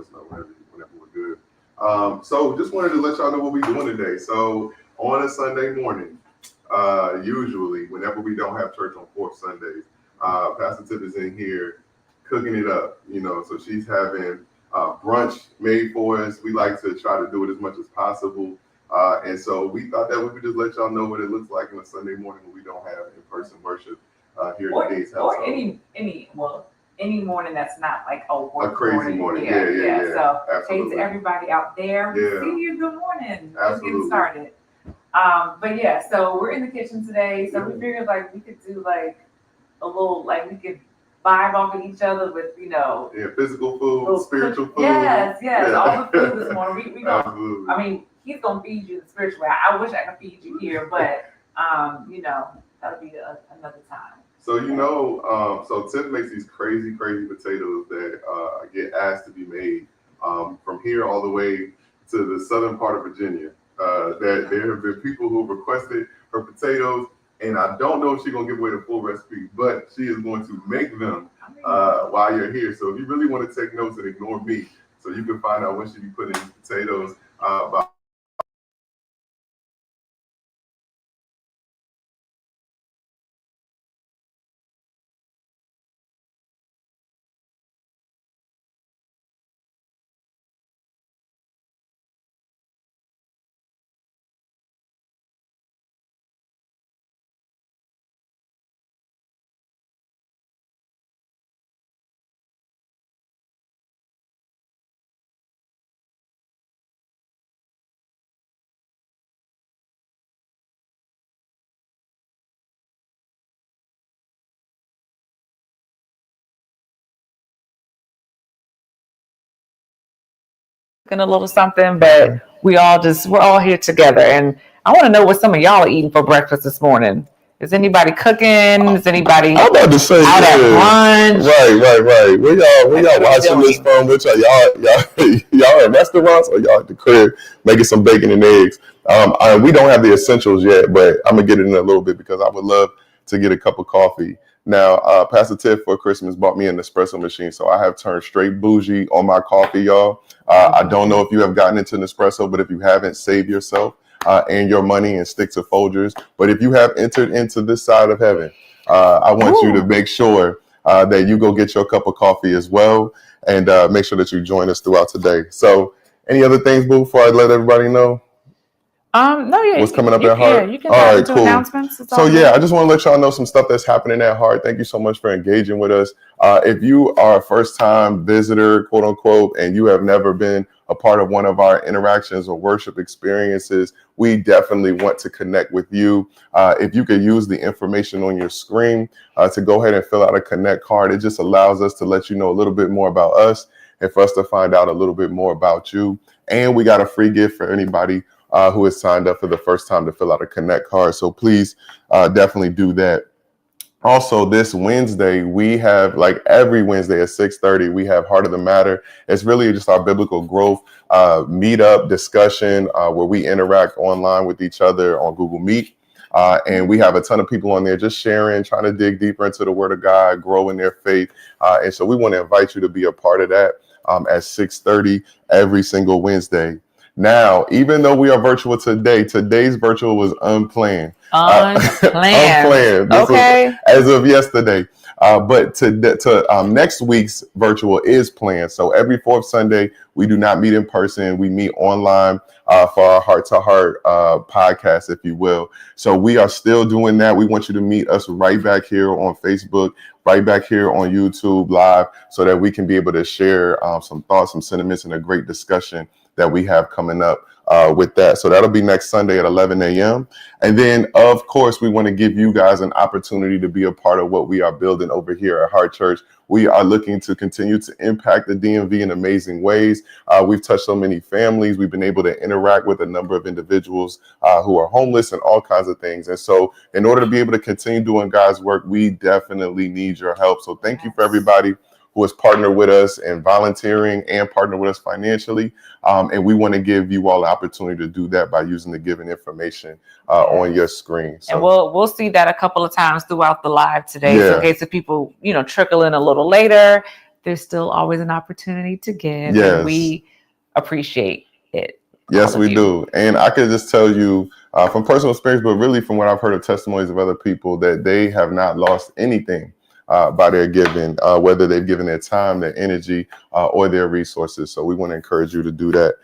us know whenever we're good. So just wanted to let y'all know what we're doing today. So on a Sunday morning, usually whenever we don't have church on fourth Sundays, Pastor Tiff is in here cooking it up. So she's having brunch made for us. We like to try to do it as much as possible. And so we thought that we could just let y'all know what it looks like on a Sunday morning when we don't have in-person worship here at the Gates House. Or any morning that's not like a crazy morning. Yeah. So absolutely. hey to everybody out there. Yeah. See you. Good morning. Absolutely. Let's get started. But yeah, so we're in the kitchen today. So we figured like we could do like a little we could vibe off of each other with physical food, spiritual food. Yes, all the food this morning. We don't. Absolutely. I mean, he's gonna feed you the spiritual way. I wish I could feed you here, but that'll be another time. So so Tiff makes these crazy potatoes that get asked to be made from here all the way to the southern part of Virginia. That there have been people who have requested her potatoes, and I don't know if she's gonna give away the full recipe, but she is going to make them while you're here. So if you really want to take notes and ignore me, so you can find out when she be putting these potatoes by A little something, but we're all here together, and I want to know what some of y'all are eating for breakfast this morning. Is anybody cooking? Is anybody I'm about to say, out at brunch? Right. Where y'all watching this from? Which are y'all at restaurants or y'all at the crib making some bacon and eggs? We don't have the essentials yet, but I'm gonna get it in a little bit because I would love to get a cup of coffee. Now, Pastor Tiff for Christmas bought me an espresso machine, so I have turned straight bougie on my coffee, y'all. I don't know if you have gotten into Nespresso, but if you haven't, save yourself and your money and stick to Folgers. But if you have entered into this side of heaven, I want you to make sure that you go get your cup of coffee as well, and make sure that you join us throughout today. So, any other things, Boo, before I let everybody know? What's coming up at Heart? You can all right, cool. Announcements. So I just want to let y'all know some stuff that's happening at Heart. Thank you so much for engaging with us. If you are a first-time visitor, quote unquote, and you have never been a part of one of our interactions or worship experiences, we definitely want to connect with you. If you could use the information on your screen to go ahead and fill out a Connect card, it just allows us to let you know a little bit more about us and for us to find out a little bit more about you. And we got a free gift for anybody who has signed up for the first time to fill out a Connect card. So please definitely do that. Also, this Wednesday, we have, like every Wednesday at 6:30, we have Heart of the Matter. It's really just our biblical growth meetup discussion where we interact online with each other on Google Meet. And we have a ton of people on there just sharing, trying to dig deeper into the Word of God, grow in their faith. And so we want to invite you to be a part of that at 6:30 every single Wednesday. Now, even though we are virtual today, today's virtual was unplanned. Unplanned. This okay. was as of yesterday. But to next week's virtual is planned. So every fourth Sunday, we do not meet in person. We meet online for our heart-to-heart podcast, if you will. So we are still doing that. We want you to meet us right back here on Facebook, right back here on YouTube Live, so that we can be able to share some thoughts, some sentiments, and a great discussion that we have coming up with that. So that'll be next Sunday at 11 a.m. And then, of course, we want to give you guys an opportunity to be a part of what we are building over here at Heart Church. We are looking to continue to impact the DMV in amazing ways. We've touched so many families. We've been able to interact with a number of individuals who are homeless and all kinds of things. And so in order to be able to continue doing God's work, we definitely need your help. So thank you for everybody who has partnered with us in volunteering and partnered with us financially. And we want to give you all the opportunity to do that by using the given information on your screen. So, and we'll see that a couple of times throughout the live today. So in case of people, trickle in a little later, there's still always an opportunity to give. Yes. And we appreciate it. Yes, we do. And I could just tell you from personal experience, but really from what I've heard of testimonies of other people, that they have not lost anything by their giving, whether they've given their time, their energy, or their resources. So we want to encourage you to do that.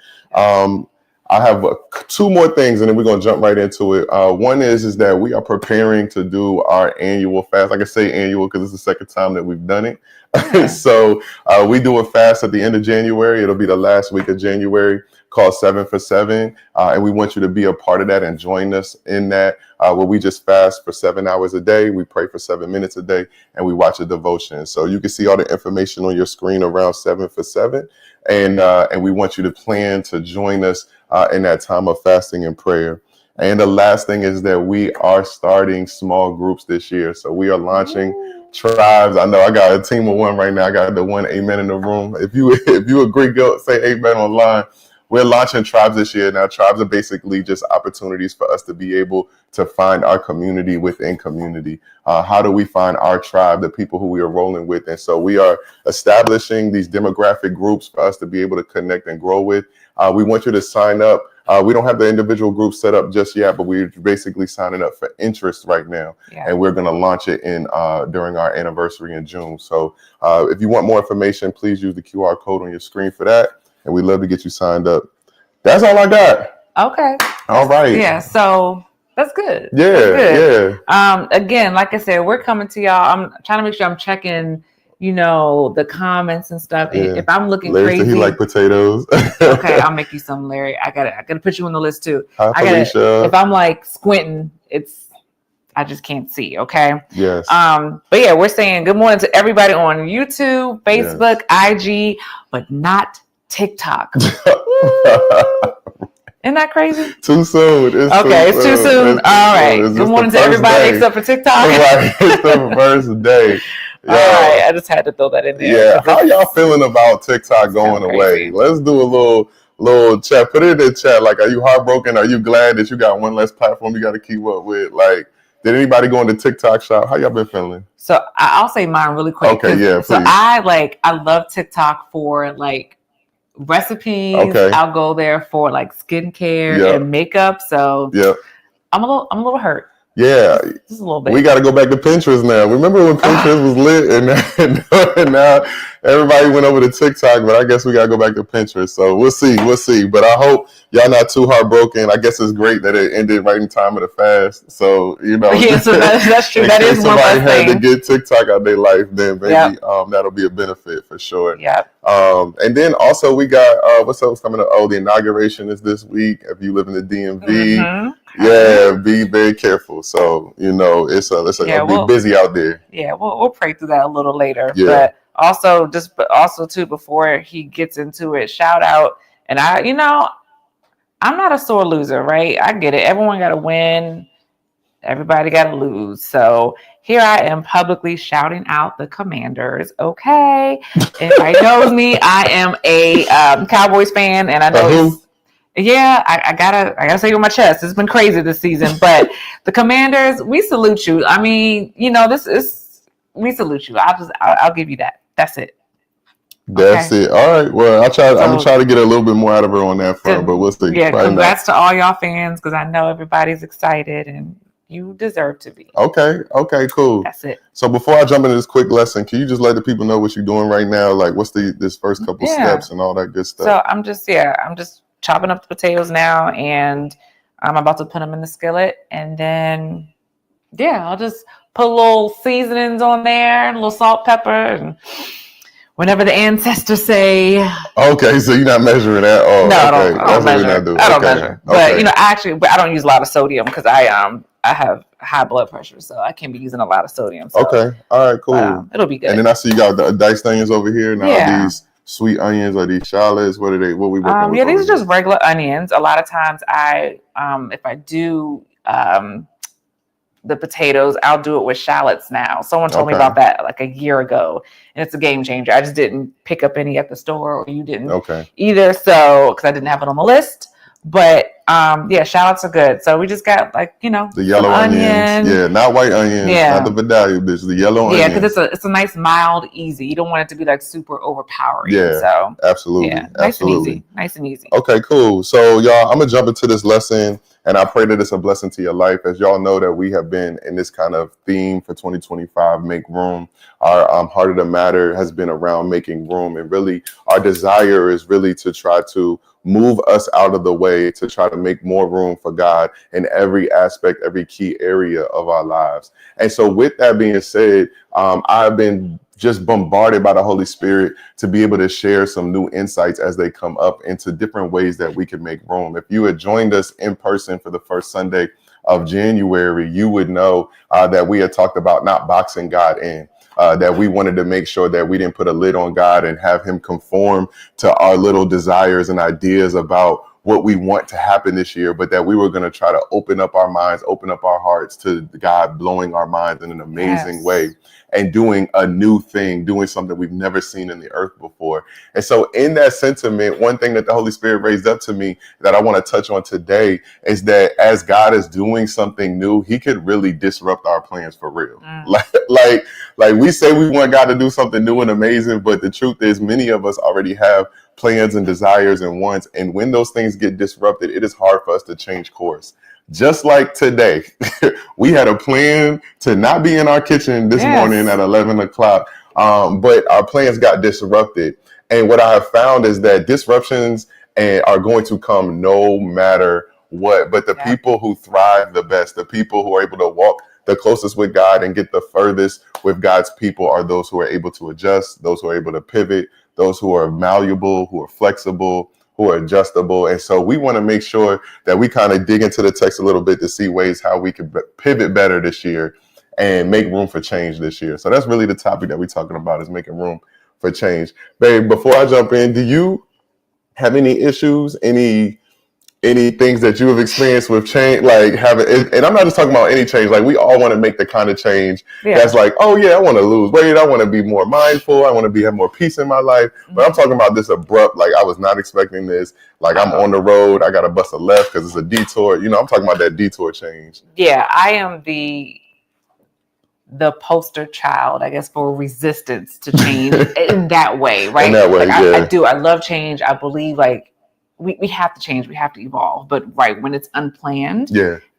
I have two more things, and then we're going to jump right into it. One is that we are preparing to do our annual fast. Like I say annual because it's the second time that we've done it. Yeah. So we do a fast at the end of January. It'll be the last week of January, called 7 for 7. And we want you to be a part of that and join us in that, where we just fast for 7 hours a day. We pray for 7 minutes a day, and we watch a devotion. So you can see all the information on your screen around 7 for 7. And we want you to plan to join us in that time of fasting and prayer. And the last thing is that we are starting small groups this year. So we are launching tribes. I know I got a team of one right now. I got the one amen in the room. If you agree, go say amen online. We're launching tribes this year. Now, tribes are basically just opportunities for us to be able to find our community within community. How do we find our tribe, the people who we are rolling with? And so we are establishing these demographic groups for us to be able to connect and grow with. We want you to sign up. We don't have the individual groups set up just yet, but we're basically signing up for interest right now. Yeah. And we're going to launch it during our anniversary in June. So if you want more information, please use the QR code on your screen for that. And we'd love to get you signed up. That's all I got. Okay. All right. Yeah. So that's good. Yeah. That's good. Yeah. Again, like I said, we're coming to y'all. I'm trying to make sure I'm checking, the comments and stuff. Yeah. If I'm looking Larry crazy, said he like potatoes. Okay, I'll make you some, Larry. I gotta put you on the list too. Hi, Felicia. If I'm like squinting, I just can't see. Okay. Yes. But yeah, we're saying good morning to everybody on YouTube, Facebook, IG, but not TikTok. Isn't that crazy? Too soon. It's too soon. All right. Good morning to everybody except for TikTok. Right. It's the first day. Yeah. All right. I just had to throw that in there. Yeah. How y'all feeling about TikTok going away? Let's do a little chat. Put it in the chat. Like, are you heartbroken? Are you glad that you got one less platform you got to keep up with? Like, did anybody go into TikTok shop? How y'all been feeling? So I'll say mine really quick. Okay. Yeah. Please. So I love TikTok for recipes. Okay. I'll go there for skincare and makeup. So I'm a little hurt. Yeah, just a little bit. We got to go back to Pinterest now. Remember when Pinterest was lit, and now everybody went over to TikTok, but I guess we got to go back to Pinterest. So we'll see. But I hope y'all not too heartbroken. I guess it's great that it ended right in time of the fast. So Yeah, so that's true. That is one less thing. Somebody had to get TikTok out their life, then maybe that'll be a benefit for sure. Yeah. And then also we got what's coming up? Oh, the inauguration is this week. If you live in the DMV. Yeah, be very careful. So it's be busy out there. Yeah, we'll pray through that a little later. Yeah. But also too, before he gets into it, shout out. And I'm not a sore loser, right? I get it. Everyone got to win. Everybody got to lose. So here I am publicly shouting out the Commanders. Okay, everybody knows me. I am a Cowboys fan, and I know. Yeah, I gotta say it with my chest. It's been crazy this season, but the Commanders, we salute you. I mean, we salute you. I'll give you that. That's it. That's it. All right. Well, I'm gonna try to get a little bit more out of her on that front, but we'll see. Yeah, congrats to all y'all fans because I know everybody's excited and you deserve to be. Okay, cool. That's it. So before I jump into this quick lesson, can you just let the people know what you're doing right now? Like, what's this first couple steps and all that good stuff? So I'm just chopping up the potatoes now, and I'm about to put them in the skillet, and then I'll just put a little seasonings on there, a little salt, pepper, and whatever the ancestors say. Okay, so you're not measuring at all. No, okay. I don't measure. I don't measure. But I don't use a lot of sodium because I have high blood pressure, so I can't be using a lot of sodium. So. Okay, all right, cool. It'll be good. And then I see you got the diced onions over here. Now these sweet onions or these shallots? What we working with? Yeah, these are just regular onions. A lot of times if I do the potatoes, I'll do it with shallots now. Someone told me about that like a year ago, and it's a game changer. I just didn't pick up any at the store, or you didn't either. So, because I didn't have it on the list. But yeah, shallots are good. So we just got like, you know, the yellow onions. Yeah, not white onions, not the Vidalia bitch, the yellow onions. Yeah, because it's a nice, mild, easy. You don't want it to be like super overpowering. Yeah, so absolutely. Yeah, nice and easy. Okay, cool. So y'all, I'm gonna jump into this lesson, and I pray that it's a blessing to your life. As y'all know that we have been in this kind of theme for 2025, make room. Our Heart of the Matter has been around making room, and really our desire is really to try to move us out of the way, to try to make more room for God in every aspect, every key area of our lives. And so with that being said, I've been just bombarded by the Holy Spirit to be able to share some new insights as they come up into different ways that we can make room. If you had joined us in person for the first Sunday of January, you would know that we had talked about not boxing God in. That we wanted to make sure that we didn't put a lid on God and have him conform to our little desires and ideas about what we want to happen this year, but that we were going to try to open up our minds, open up our hearts to God blowing our minds in an amazing way and doing a new thing, doing something we've never seen in the earth before. And so in that sentiment, one thing that the Holy Spirit raised up to me that I want to touch on today is that as God is doing something new, he could really disrupt our plans for real. Like we say we want God to do something new and amazing, but the truth is many of us already have plans and desires and wants. And when those things get disrupted, it is hard for us to change course. Just like today, we had a plan to not be in our kitchen this morning at 11 o'clock, but our plans got disrupted. And what I have found is that disruptions are going to come no matter what. But the people who thrive the best, the people who are able to walk the closest with God and get the furthest with God's people are those who are able to adjust, those who are able to pivot, those who are malleable, who are flexible, who are adjustable. And so we want to make sure that we kind of dig into the text a little bit to see ways how we can pivot better this year and make room for change this year. So that's really the topic that we're talking about, is making room for change. Babe, before I jump in, do you have any issues, any things that you have experienced with change, like having, and I'm not just talking about any change, like we all want to make the kind of change that's like, oh yeah, I want to lose weight, I want to be more mindful, I want to have more peace in my life. But I'm talking about this abrupt, like I was not expecting this, like I'm on the road, I got to bust a left because it's a detour, you know, I'm talking about that detour change. Yeah, I am the poster child, I guess, for resistance to change in that way, right? In that way, like, I do. I love change. I believe like we have to change. We have to evolve. But right, when it's unplanned,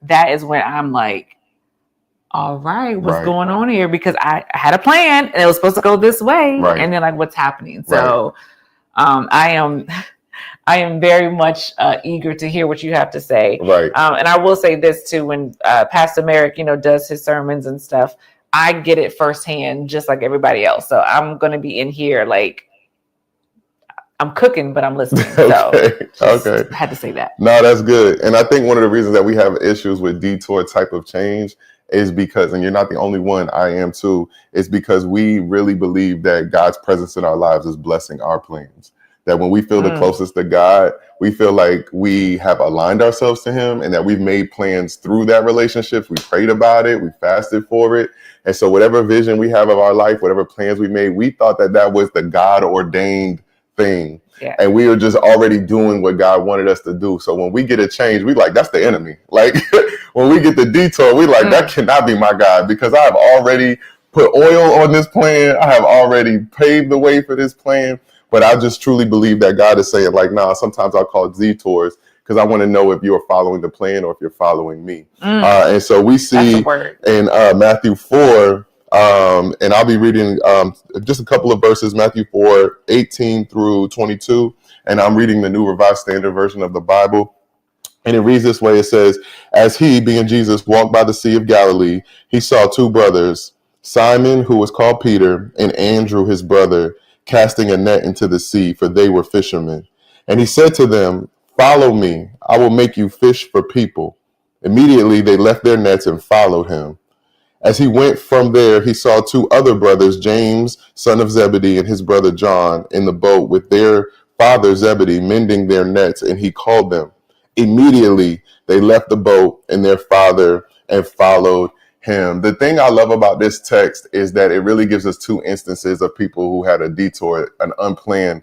that is when I'm like, all right, what's going on here? Because I had a plan and it was supposed to go this way. And then like, what's happening? So I am very much eager to hear what you have to say. And I will say this too, when Pastor Merrick, you know, does his sermons and stuff, I get it firsthand, just like everybody else. So I'm going to be in here like I'm cooking, but I'm listening. So I had to say that. No, that's good. And I think one of the reasons that we have issues with detour type of change is because, and you're not the only one, I am too, is because we really believe that God's presence in our lives is blessing our plans. That when we feel the closest to God, we feel like we have aligned ourselves to him and that we've made plans through that relationship. We prayed about it. We fasted for it. And so whatever vision we have of our life, whatever plans we made, we thought that that was the God ordained thing. And we were just already doing what God wanted us to do. So when we get a change, we like, that's the enemy. Like when we get the detour, we like, that cannot be my God, because I have already put oil on this plan. I have already paved the way for this plan. But I just truly believe that God is saying like, nah, sometimes I'll call it detours because I want to know if you're following the plan or if you're following me. And so we see in Matthew 4, and I'll be reading just a couple of verses, Matthew 4, 18 through 22. And I'm reading the New Revised Standard Version of the Bible. And it reads this way. It says, as he, being Jesus, walked by the Sea of Galilee, he saw two brothers, Simon, who was called Peter, and Andrew, his brother, casting a net into the sea, for they were fishermen. And he said to them, follow me, I will make you fish for people. Immediately they left their nets and followed him. As he went from there, he saw two other brothers, James, son of Zebedee, and his brother John, in the boat with their father Zebedee, mending their nets, and he called them. Immediately they left the boat and their father and followed him. The thing I love about this text is that it really gives us two instances of people who had a detour, an unplanned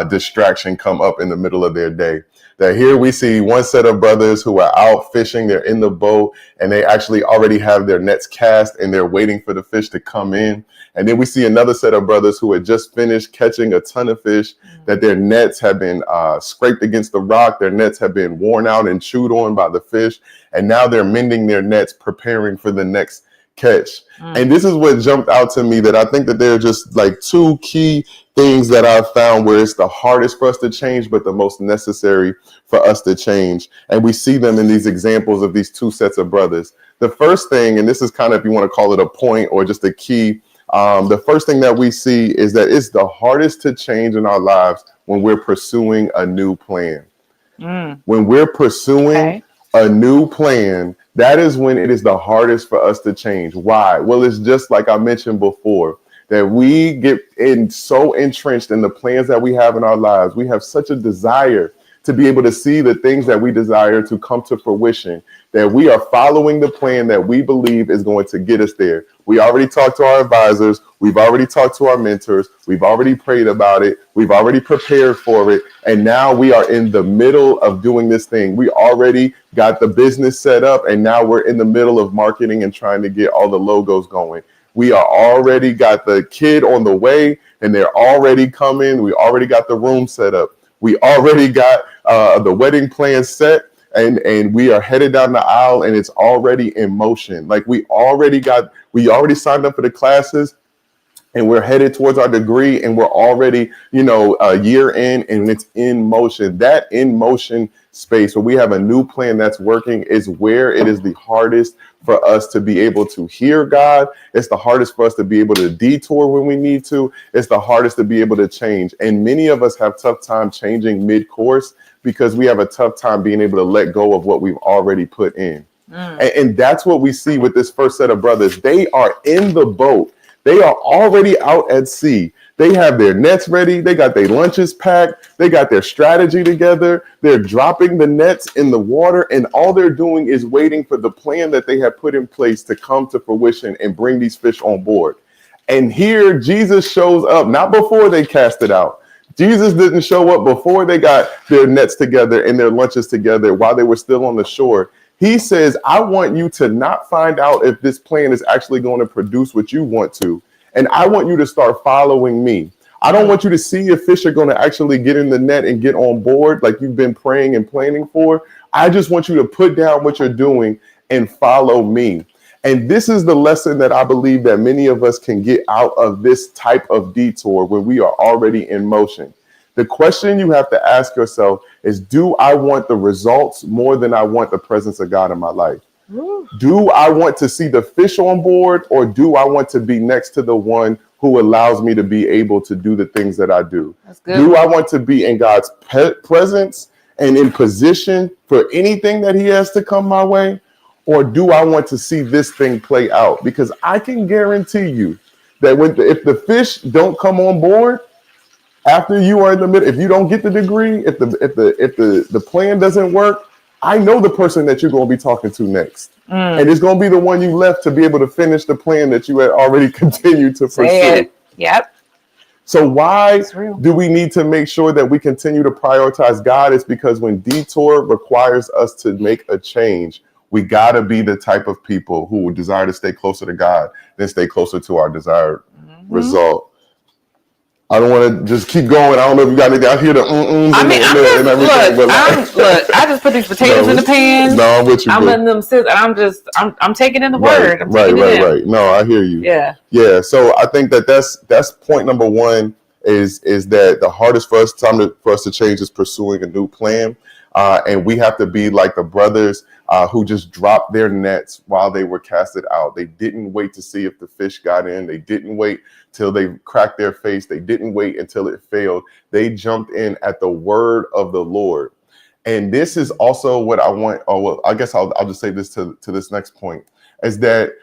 distraction come up in the middle of their day. That here we see one set of brothers who are out fishing, they're in the boat, and they actually already have their nets cast and they're waiting for the fish to come in. And then we see another set of brothers who had just finished catching a ton of fish, that their nets have been scraped against the rock, their nets have been worn out and chewed on by the fish, and now they're mending their nets, preparing for the next catch. And this is what jumped out to me, that I think that there are just like two key things that I've found where it's the hardest for us to change, but the most necessary for us to change. And we see them in these examples of these two sets of brothers. The first thing, and this is kind of, if you want to call it a point or just a key, the first thing that we see is that it's the hardest to change in our lives when we're pursuing a new plan. When we're pursuing a new plan, that is when it is the hardest for us to change. Why? Well, it's just like I mentioned before, that we get so entrenched in the plans that we have in our lives. We have such a desire to be able to see the things that we desire to come to fruition, that we are following the plan that we believe is going to get us there. We already talked to our advisors. We've already talked to our mentors. We've already prayed about it. We've already prepared for it. And now we are in the middle of doing this thing. We already got the business set up, and now we're in the middle of marketing and trying to get all the logos going. We are already got the kid on the way, and they're already coming. We already got the room set up. We already got the wedding plan set, and we are headed down the aisle, and it's already in motion. Like we already signed up for the classes, and we're headed towards our degree, and we're already, a year in, and it's in motion. That in motion space where we have a new plan that's working is where it is the hardest for us to be able to hear God. It's the hardest for us to be able to detour when we need to. It's the hardest to be able to change. And many of us have tough time changing mid-course because we have a tough time being able to let go of what we've already put in. And that's what we see with this first set of brothers. They are in the boat. They are already out at sea. They have their nets ready. They got their lunches packed. They got their strategy together. They're dropping the nets in the water, and all they're doing is waiting for the plan that they have put in place to come to fruition and bring these fish on board. And here Jesus shows up, not before they cast it out. Jesus didn't show up before they got their nets together and their lunches together while they were still on the shore. He says, I want you to not find out if this plan is actually going to produce what you want to. And I want you to start following me. I don't want you to see if fish are going to actually get in the net and get on board like you've been praying and planning for. I just want you to put down what you're doing and follow me. And this is the lesson that I believe that many of us can get out of this type of detour when we are already in motion. The question you have to ask yourself is, do I want the results more than I want the presence of God in my life? Do I want to see the fish on board, or do I want to be next to the one who allows me to be able to do the things that I do? Do I want to be in God's presence and in position for anything that he has to come my way? Or do I want to see this thing play out? Because I can guarantee you that if the fish don't come on board after you are in the middle, if you don't get the degree, if the plan doesn't work, I know the person that you're going to be talking to next. And it's going to be the one you left to be able to finish the plan that you had already continued to pursue. Yep. So why do we need to make sure that we continue to prioritize God? It's because when detour requires us to make a change, we got to be the type of people who would desire to stay closer to God than stay closer to our desired result. I don't want to just keep going. I don't know if you got anything. I hear the I just put these potatoes in the pan. No, I'm with you. I'm letting them sit. I'm taking in the word. Right. No, I hear you. Yeah. So I think that's point number one is that the hardest for us to change is pursuing a new plan, and we have to be like the brothers who just dropped their nets while they were casted out. They didn't wait to see if the fish got in. They didn't wait till they cracked their face. They didn't wait until it failed. They jumped in at the word of the Lord. And this is also what I want. I guess I'll just say this to this next point, is that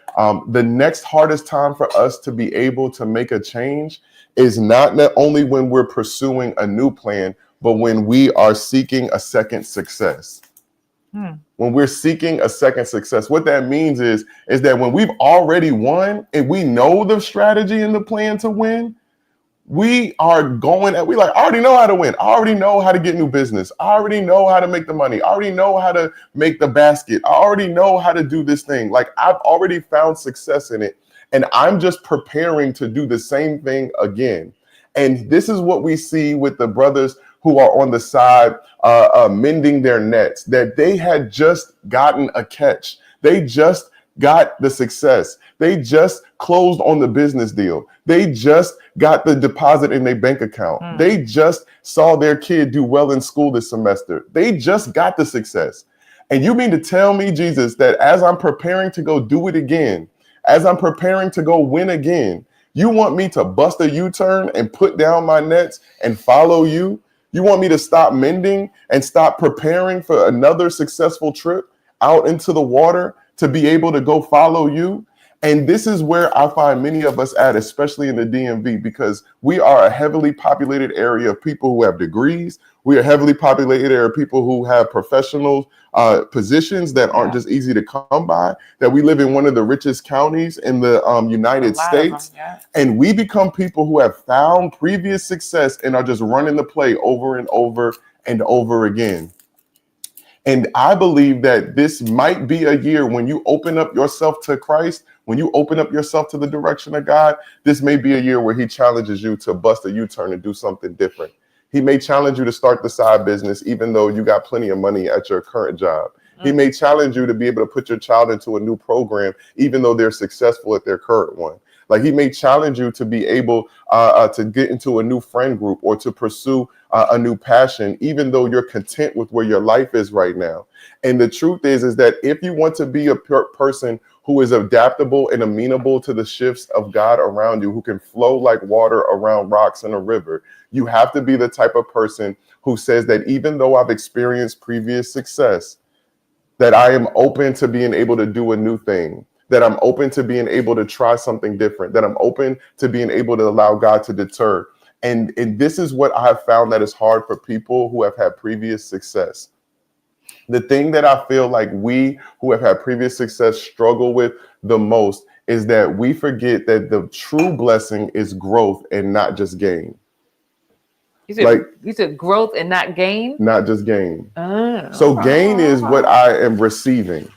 the next hardest time for us to be able to make a change is not only when we're pursuing a new plan, but when we are seeking a second success. When we're seeking a second success, what that means is that when we've already won and we know the strategy and the plan to win, we are going at, I already know how to win. I already know how to get new business. I already know how to make the money. I already know how to make the basket. I already know how to do this thing. Like, I've already found success in it. And I'm just preparing to do the same thing again. And this is what we see with the brothers who are on the side mending their nets, that they had just gotten a catch. They just got the success. They just closed on the business deal. They just got the deposit in their bank account. They just saw their kid do well in school this semester. They just got the success. And you mean to tell me, Jesus, that as I'm preparing to go do it again, as I'm preparing to go win again, you want me to bust a U-turn and put down my nets and follow you? You want me to stop mending and stop preparing for another successful trip out into the water to be able to go follow you? And this is where I find many of us at, especially in the DMV, because we are a heavily populated area of people who have degrees. We are a heavily populated area of people who have professional positions that aren't just easy to come by, that we live in one of the richest counties in the United States. And we become people who have found previous success and are just running the play over and over and over again. And I believe that this might be a year when you open up yourself to Christ, when you open up yourself to the direction of God, this may be a year where he challenges you to bust a U-turn and do something different. He may challenge you to start the side business, even though you got plenty of money at your current job. He may challenge you to be able to put your child into a new program, even though they're successful at their current one. Like, he may challenge you to be able to get into a new friend group or to pursue a new passion, even though you're content with where your life is right now. And the truth is that if you want to be a person who is adaptable and amenable to the shifts of God around you, who can flow like water around rocks in a river, you have to be the type of person who says that even though I've experienced previous success, that I am open to being able to do a new thing, that I'm open to being able to try something different, that I'm open to being able to allow God to deter. And this is what I have found that is hard for people who have had previous success. The thing that I feel like we who have had previous success struggle with the most is that we forget that the true blessing is growth and not just gain. You said growth and not gain? Not just gain. So gain is what I am receiving.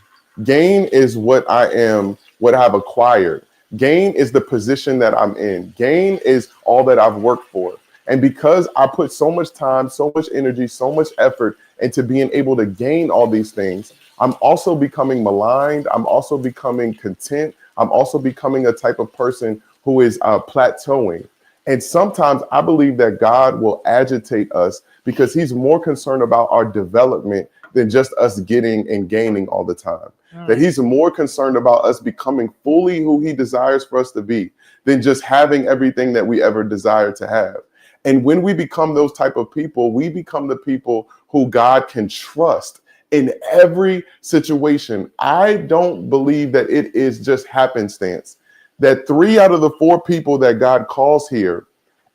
Gain is what I've acquired. Gain is the position that I'm in. Gain is all that I've worked for. And because I put so much time, so much energy, so much effort into being able to gain all these things, I'm also becoming maligned. I'm also becoming content. I'm also becoming a type of person who is plateauing. And sometimes I believe that God will agitate us because he's more concerned about our development than just us getting and gaining all the time. That he's more concerned about us becoming fully who he desires for us to be than just having everything that we ever desire to have. And when we become those type of people, we become the people who God can trust in every situation. I don't believe that it is just happenstance, that 3 out of the 4 people that God calls here,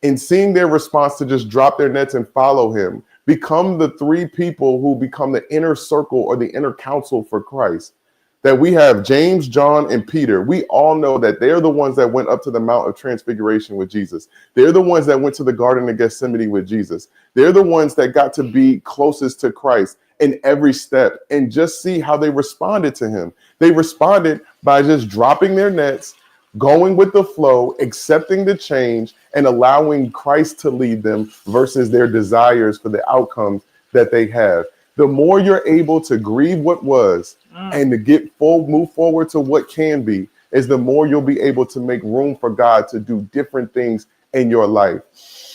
in seeing their response to just drop their nets and follow him, become the 3 people who become the inner circle or the inner council for Christ. That we have James, John, and Peter. We all know that they're the ones that went up to the Mount of Transfiguration with Jesus. They're the ones that went to the Garden of Gethsemane with Jesus. They're the ones that got to be closest to Christ in every step, and just see how they responded to him. They responded by just dropping their nets, going with the flow, accepting the change, and allowing Christ to lead them versus their desires for the outcomes that they have. The more you're able to grieve what was and to move forward to what can be, is the more you'll be able to make room for God to do different things in your life.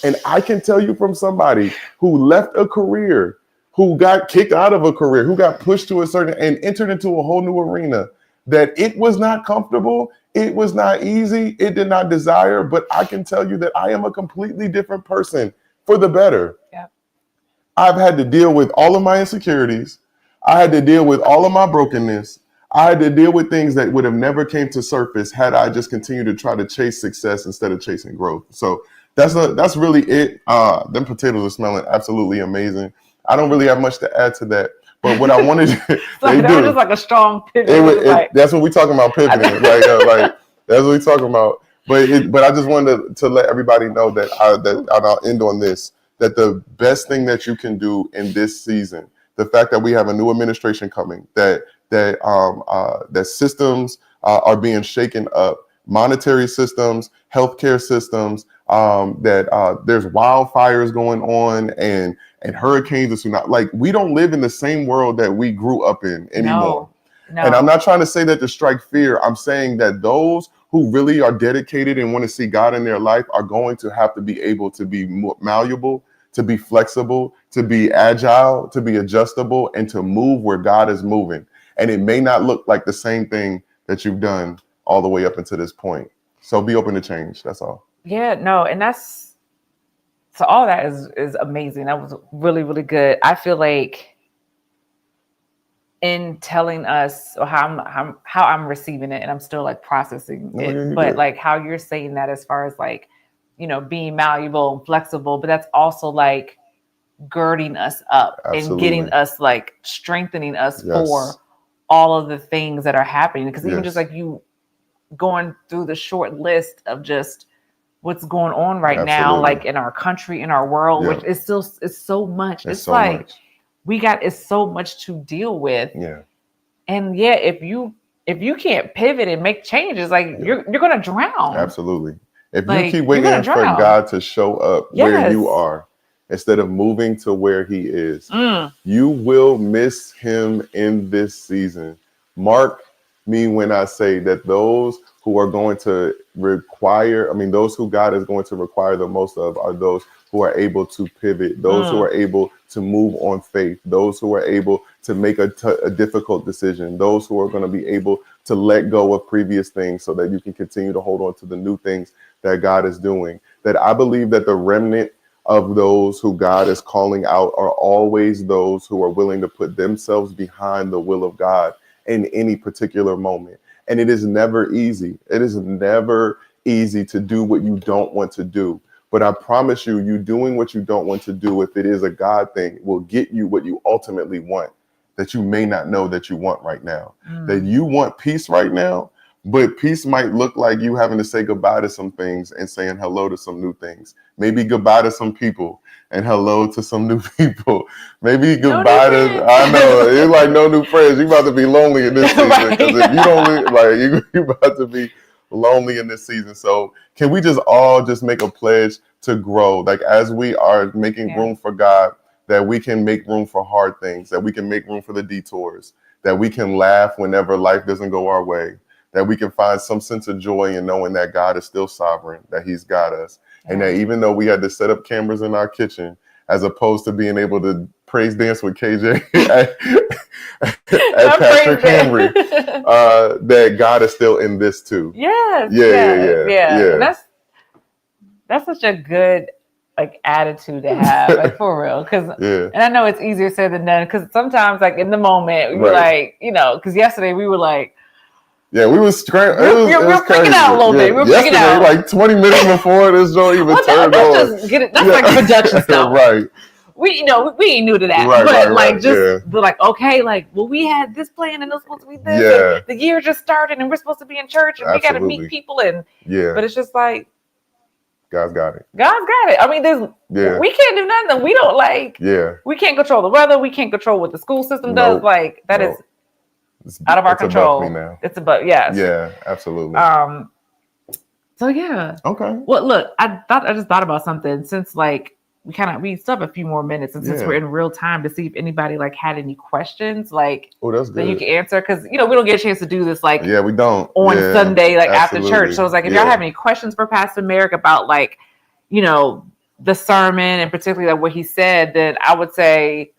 And I can tell you from somebody who left a career, who got kicked out of a career, who got pushed to a certain and entered into a whole new arena, that it was not comfortable. It was not easy. It did not desire, but I can tell you that I am a completely different person for the better. Yeah. I've had to deal with all of my insecurities. I had to deal with all of my brokenness. I had to deal with things that would have never came to surface had I just continued to try to chase success instead of chasing growth. So that's really it. Them potatoes are smelling absolutely amazing. I don't really have much to add to that, But what I wanted, So that was just like a strong pivot. That's what we talking about pivoting. like that's what we talking about. But I just wanted to let everybody know that I'll end on this. That the best thing that you can do in this season, the fact that we have a new administration coming, that systems are being shaken up, monetary systems, healthcare systems, that there's wildfires going on and hurricanes and tsunamis. Like, we don't live in the same world that we grew up in anymore. No. And I'm not trying to say that to strike fear. I'm saying that those who really are dedicated and want to see God in their life are going to have to be able to be malleable, to be flexible, to be agile, to be adjustable, and to move where God is moving. And it may not look like the same thing that you've done all the way up until this point. So be open to change. That's all. Yeah, no, and so all that is amazing. That was really, really good. I feel like in telling us how I'm receiving it, and I'm still like processing it, but like how you're saying that as far as like, being malleable and flexible, but that's also like girding us up. Absolutely. And getting us like strengthening us for all of the things that are happening. Because even just like you going through the short list of just what's going on right now, like in our country, in our world, which is still, it's so much. It's so like much. It's so much to deal with. Yeah. And if you can't pivot and make changes, like you're going to drown. Absolutely. If you keep waiting for God to show up where you are, instead of moving to where he is, you will miss him in this season. Mark me when I say that those who are going to those who God is going to require the most of are those who are able to pivot, those who are able to move on faith, those who are able to make a difficult decision, those who are going to be able to let go of previous things so that you can continue to hold on to the new things that God is doing. That I believe that the remnant of those who God is calling out are always those who are willing to put themselves behind the will of God in any particular moment. And it is never easy. It is never easy to do what you don't want to do. But I promise you doing what you don't want to do, if it is a God thing, will get you what you ultimately want, that you may not know that you want right now. That you want peace right now, but peace might look like you having to say goodbye to some things and saying hello to some new things. Maybe goodbye to some people and hello to some new people. Maybe goodbye to, I know, it's like no new friends. You're about to be lonely in this season. Because if you don't, you're about to be lonely in this season. So can we just all just make a pledge to grow? Like, as we are making room for God, that we can make room for hard things, that we can make room for the detours, that we can laugh whenever life doesn't go our way, that we can find some sense of joy in knowing that God is still sovereign, that he's got us. And that even though we had to set up cameras in our kitchen, as opposed to being able to praise dance with KJ at Pastor Camry, that God is still in this too. Yes. Yeah. And that's such a good like attitude to have, like for real. And I know it's easier said than done, because sometimes like in the moment we were like, because yesterday we were like, we were scrambling. We were freaking out a little bit. We were freaking out. Like 20 minutes before this joint even turned on. That's like production stuff. Right. We ain't new to that. We're like, okay, like, well, we had this plan and it was supposed to be this. Yeah. And the year just started and we're supposed to be in church and we got to meet people. And but it's just like, God's got it. I mean, we can't do nothing. We don't we can't control the weather. We can't control what the school system does. Like, that is out of our control. Above me now. It's above, yes. Yeah, absolutely. So yeah. Okay. Well, look, I just thought about something, since like we still have a few more minutes, and since we're in real time, to see if anybody like had any questions, like that's good, that you can answer, because we don't get a chance to do this like we don't on Sunday after church. So it's like, if y'all have any questions for Pastor Merrick about like the sermon and particularly like what he said, then I would say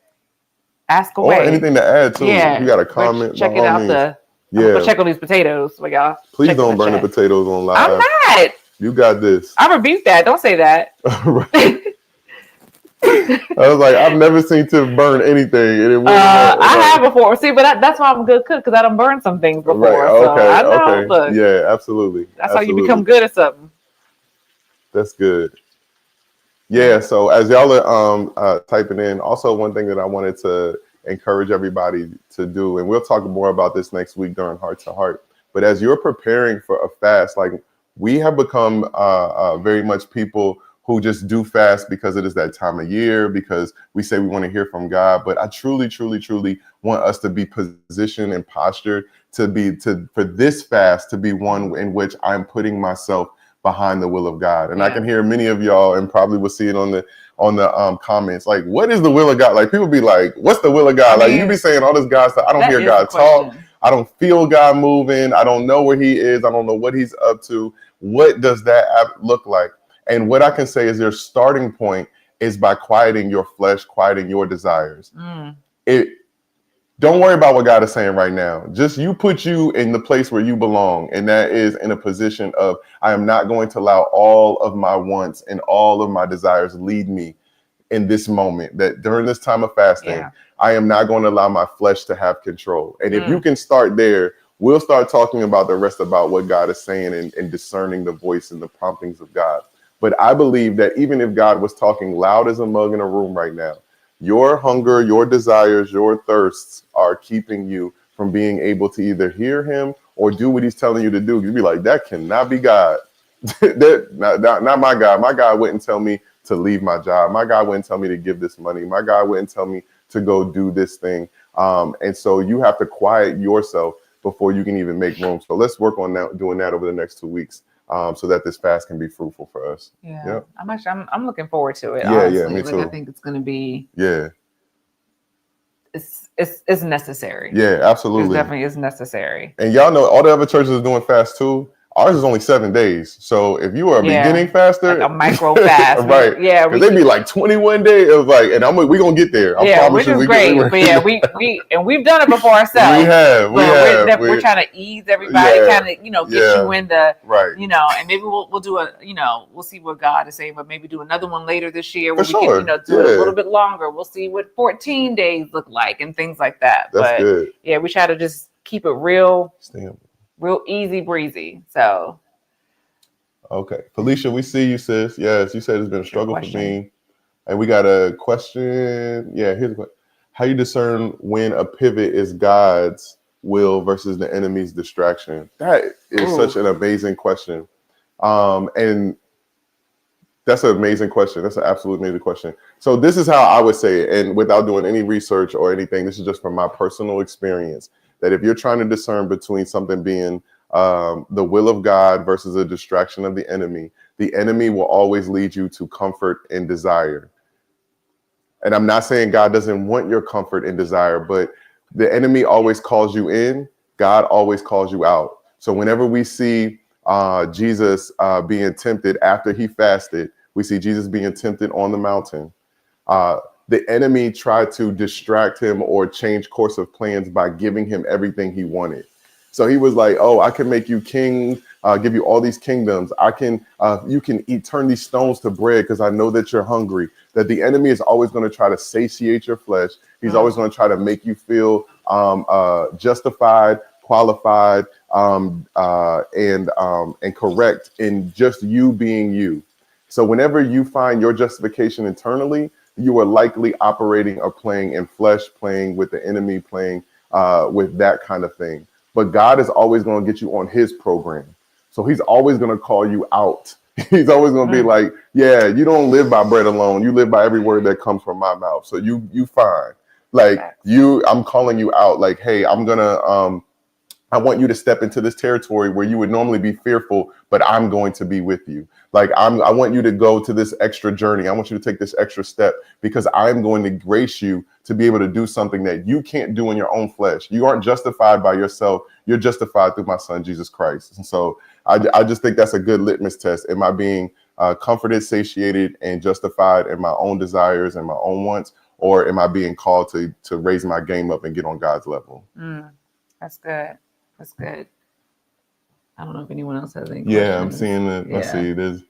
ask away. Or anything to add too. You got a comment? Check it out. I'm check on these potatoes for y'all. Please don't burn the potatoes on live. I'm not. You got this. I rebuke that. Don't say that. I was like, I've never seen Tiff burn anything. And I have before. See, but that's why I'm a good cook, because I done burned some things before. Right. Okay. So I know, okay. Look, yeah, absolutely. That's how you become good at something. That's good. Yeah. So as y'all are typing in, also one thing that I wanted to encourage everybody to do. And we'll talk more about this next week during Heart to Heart. But as you're preparing for a fast, like we have become very much people who just do fast because it is that time of year, because we say we want to hear from God. But I truly, truly, truly want us to be positioned and postured for this fast to be one in which I'm putting myself behind the will of God. And I can hear many of y'all, and probably will see it on the comments, like, what is the will of God? Like, people be like, what's the will of God? Like, you be saying all this God stuff. I don't hear God talk. I don't feel God moving. I don't know where he is. I don't know what he's up to. What does that look like? And what I can say is their starting point is by quieting your flesh, quieting your desires. Don't worry about what God is saying right now. Just you put you in the place where you belong. And that is in a position of, I am not going to allow all of my wants and all of my desires lead me in this moment, that during this time of fasting, I am not going to allow my flesh to have control. And if you can start there, we'll start talking about the rest about what God is saying and discerning the voice and the promptings of God. But I believe that even if God was talking loud as a mug in a room right now, your hunger, your desires, your thirsts are keeping you from being able to either hear him or do what he's telling you to do. You'd be like, that cannot be God. not my God. My God wouldn't tell me to leave my job. My God wouldn't tell me to give this money. My God wouldn't tell me to go do this thing. And so you have to quiet yourself before you can even make room. So let's work on that, doing that over the next 2 weeks. So that this fast can be fruitful for us. Yeah. I'm looking forward to it. Yeah, honestly. me too. I think it's going to be. Yeah. It's necessary. Yeah, absolutely. It definitely is necessary. And y'all know all the other churches are doing fast too. Ours is only 7 days. So if you are a beginning faster, like a micro fast, right? Yeah, because they'd be like 21 days. It was like, and we're gonna get there. I promise you, which is great. But we've done it before ourselves. We're trying to ease everybody, kind of get you in the and maybe we'll do we'll see what God is saying, but maybe do another one later this year where we can do it a little bit longer. We'll see what 14 days look like and things like that. That's good. Yeah, we try to just keep it real easy breasy. So okay, Felicia, we see you, sis. Yes, you said it's been a struggle for me. And we got a question. Yeah, here's a question. How you discern when a pivot is God's will versus the enemy's distraction? That is such an amazing question. And that's an amazing question. That's an absolute amazing question. So this is how I would say it, and without doing any research or anything, this is just from my personal experience, that if you're trying to discern between something being the will of God versus a distraction of the enemy will always lead you to comfort and desire. And I'm not saying God doesn't want your comfort and desire, but the enemy always calls you in. God always calls you out. So whenever we see Jesus being tempted after he fasted, we see Jesus being tempted on the mountain. The enemy tried to distract him or change course of plans by giving him everything he wanted. So he was like, oh, I can make you king, give you all these kingdoms. You can turn these stones to bread because I know that you're hungry. That the enemy is always going to try to satiate your flesh. He's always going to try to make you feel justified, qualified, and correct in just you being you. So whenever you find your justification internally, you are likely operating or playing in flesh, playing with the enemy, playing with that kind of thing. But God is always going to get you on his program. So he's always going to call you out. He's always going to be like, yeah, you don't live by bread alone. You live by every word that comes from my mouth. So you fine. Like I'm calling you out. Like, hey, I want you to step into this territory where you would normally be fearful, but I'm going to be with you. Like I want you to go to this extra journey. I want you to take this extra step because I'm going to grace you to be able to do something that you can't do in your own flesh. You aren't justified by yourself. You're justified through my son, Jesus Christ. And so I just think that's a good litmus test. Am I being comforted, satiated, and justified in my own desires and my own wants? Or am I being called to raise my game up and get on God's level? That's good. That's good. I don't know if anyone else has any questions. Yeah, I'm seeing it. Yeah. Let's see.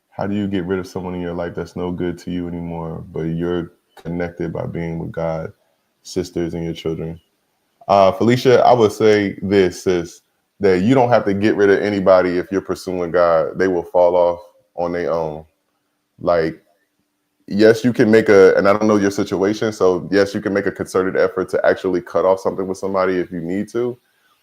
How do you get rid of someone in your life that's no good to you anymore, but you're connected by being with God, sisters, and your children? Felicia, I would say this, sis, that you don't have to get rid of anybody if you're pursuing God. They will fall off on their own. Like, yes, you can make and I don't know your situation, so yes, you can make a concerted effort to actually cut off something with somebody if you need to.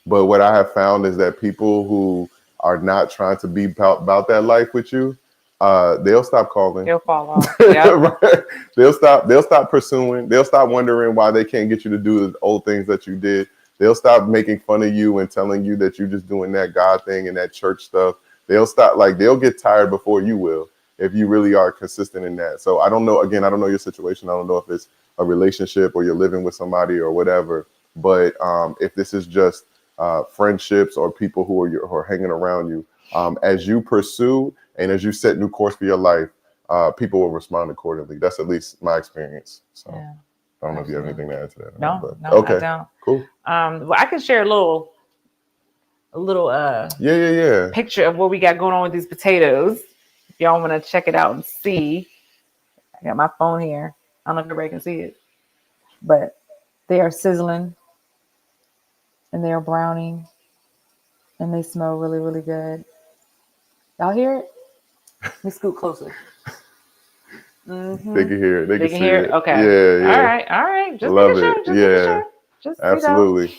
But what I have found is that people who are not trying to be about that life with you, they'll stop calling. They'll fall off. Yep. Right? They'll stop pursuing. They'll stop wondering why they can't get you to do the old things that you did. They'll stop making fun of you and telling you that you're just doing that God thing and that church stuff. They'll get tired before you will if you really are consistent in that. So I don't know, again, I don't know your situation. I don't know if it's a relationship or you're living with somebody or whatever. But if this is just friendships or people who are hanging around you, as you pursue and as you set new course for your life, people will respond accordingly. That's at least my experience. So Yeah. I don't know if you have anything to add to that. No, okay. I don't. Cool. Well, I can share a little picture of what we got going on with these potatoes. If y'all want to check it out and see, I got my phone here. I don't know if everybody can see it, but they are sizzling and they are browning and they smell really, really good. Y'all hear it? Let me scoot closer. Mm-hmm. They can hear it. They can hear it. Okay. Yeah. All right. Just love making it. sure. Yeah. Just absolutely.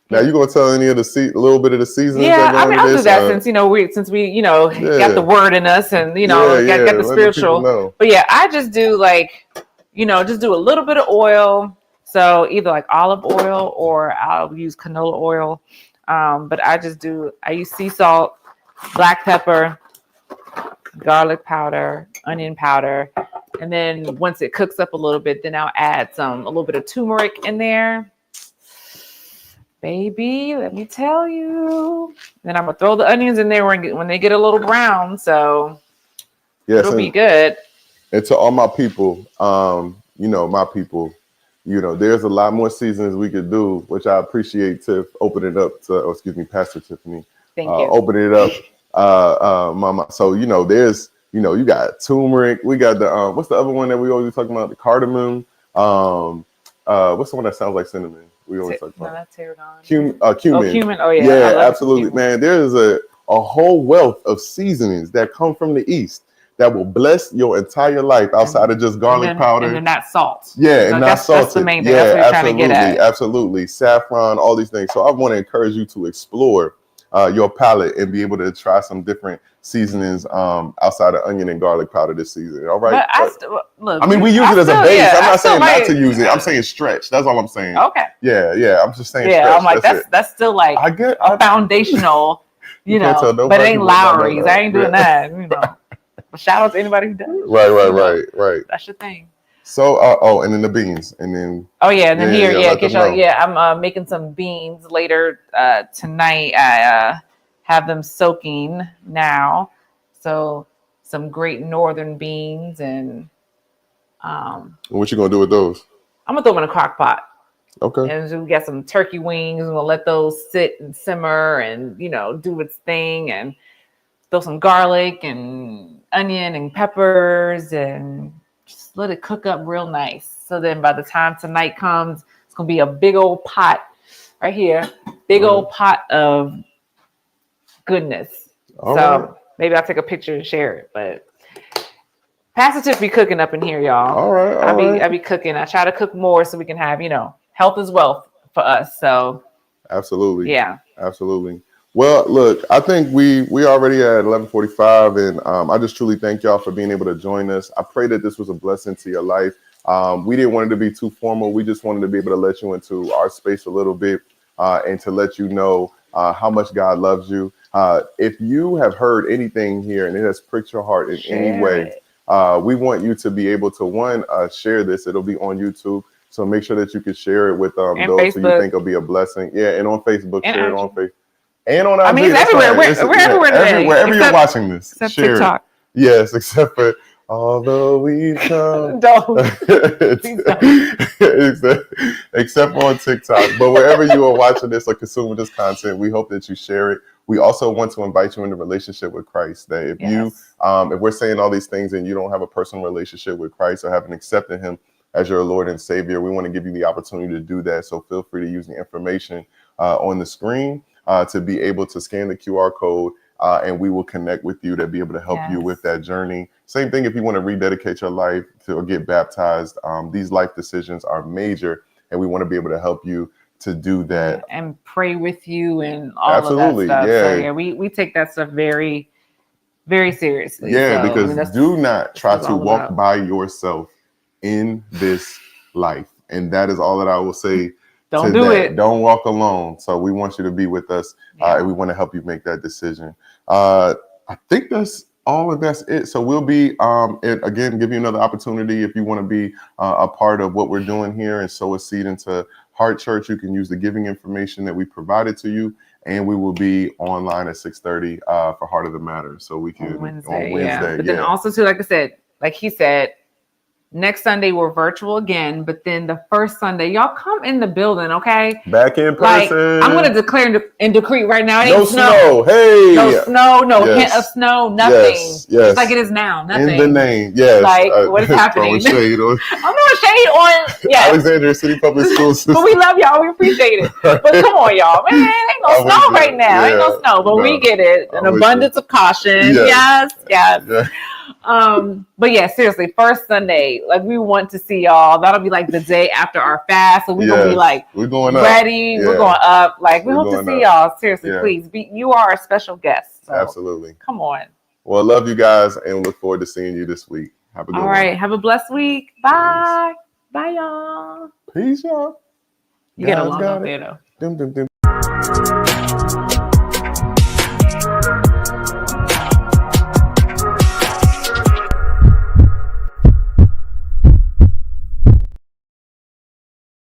Now you gonna tell any of a little bit of the seasonings? Yeah, I mean, I'll do that since we got the word in us and got the spiritual. But yeah, I just do just do a little bit of oil. So either like olive oil or I'll use canola oil. But I use sea salt, black pepper, garlic powder, onion powder, and then once it cooks up a little bit, then I'll add a little bit of turmeric in there. Baby, let me tell you. Then I'm gonna throw the onions in there when they get a little brown, so it'll be good. And to all my people, my people, there's a lot more seasons we could do, which I appreciate Tiff opening up Pastor Tiffany. Thank you. Opening it up, Mama. So there's you got turmeric. We got the what's the other one that we always talking about? The cardamom. What's the one that sounds like cinnamon? We always talk about that's tarragon. Cumin. Oh, cumin. Oh, yeah. Yeah, absolutely, man. There is a whole wealth of seasonings that come from the East that will bless your entire life outside of just garlic powder. And they're not salt. Yeah, and not salted. That's the main thing. That's what you're trying to get at. Absolutely. Saffron, all these things. So I want to encourage you to explore your palate and be able to try some different seasonings outside of onion and garlic powder this season. All right. But we use it as a base. I'm not saying not to use it. I'm saying stretch. That's all I'm saying. Okay. Yeah. I'm just saying. Yeah. Stretch. I'm like that's still like a foundational. But it ain't Lowry's. I ain't doing that. Shout out to anybody who does. Right. That's your thing. So, and then the beans, and then. Oh yeah, and then I'm making some beans later tonight. I have them soaking now, so some great northern beans and. What you gonna do with those? I'm gonna throw them in a crock pot. Okay. And so we got some turkey wings. We're gonna let those sit and simmer and do its thing, and throw some garlic and onion and peppers and just let it cook up real nice. So then by the time tonight comes, it's going to be a big old pot right here. Big old pot of goodness. Maybe I'll take a picture and share it. But Pastor Tiff be cooking up in here, y'all. All right. I be cooking. I try to cook more so we can have, health is wealth for us. So absolutely. Yeah. Absolutely. Well, look, I think we already at 11:45, and I just truly thank y'all for being able to join us. I pray that this was a blessing to your life. We didn't want it to be too formal. We just wanted to be able to let you into our space a little bit and to let you know how much God loves you. If you have heard anything here and it has pricked your heart in any way, we want you to be able to, share this. It'll be on YouTube. So make sure that you can share it with those Facebook. Who you think will be a blessing. Yeah, and on Facebook, share it on Facebook. And on IG. It's everywhere. We're everywhere today. Wherever you're watching this, except share TikTok. It. Yes, except for although we've come. except on TikTok. But wherever you are watching this or consuming this content, we hope that you share it. We also want to invite you into relationship with Christ. That if if we're saying all these things and you don't have a personal relationship with Christ or haven't accepted Him as your Lord and Savior, we want to give you the opportunity to do that. So feel free to use the information on the screen to be able to scan the QR code, and we will connect with you to be able to help you with that journey Same thing if you want to rededicate your life to or get baptized. These life decisions are major, and we want to be able to help you to do that. And pray with you and all Absolutely, of that stuff. yeah. So yeah, we take that stuff very, very seriously. Yeah, so, because do not try to walk about. by yourself in this life. And that is all that I will say. Don't do it. Don't walk alone. So we want you to be with us, and we want to help you make that decision. I think that's all, and that's it. So we'll be again, give you another opportunity if you want to be a part of what we're doing here and sow a seed into Heart Church. You can use the giving information that we provided to you, and we will be online at 6:30 for Heart of the Matter. So we can on Wednesday. Yeah. But then also too, like he said, next Sunday we're virtual again, but then the first Sunday, y'all come in the building, okay? Back in person. Like, I'm gonna declare and decree right now. It no ain't snow. Hey. No snow. No Yes. hint of snow. Nothing. Yes. It's like it is now. Nothing. In the name. Yes. Like what is happening? Shade on. I'm throwing shade on. Yes. Alexandria City Public School System. But we love y'all. We appreciate it. But come on, y'all. Man, ain't no snow right now. Ain't no snow. But we get it. An abundance of caution. Yes. Yeah. But yeah, seriously, first Sunday, like we want to see y'all. That'll be like the day after our fast. So we're gonna be like we're going ready. Up. We're going up. Like we hope to see y'all. Seriously, Yeah. please you are a special guest. So Absolutely. Come on. Well, love you guys and look forward to seeing you this week. Have a good one. All right. Have a blessed week. Bye. Bye, y'all. Peace, y'all. You get along up there though. Dum, dum, dum.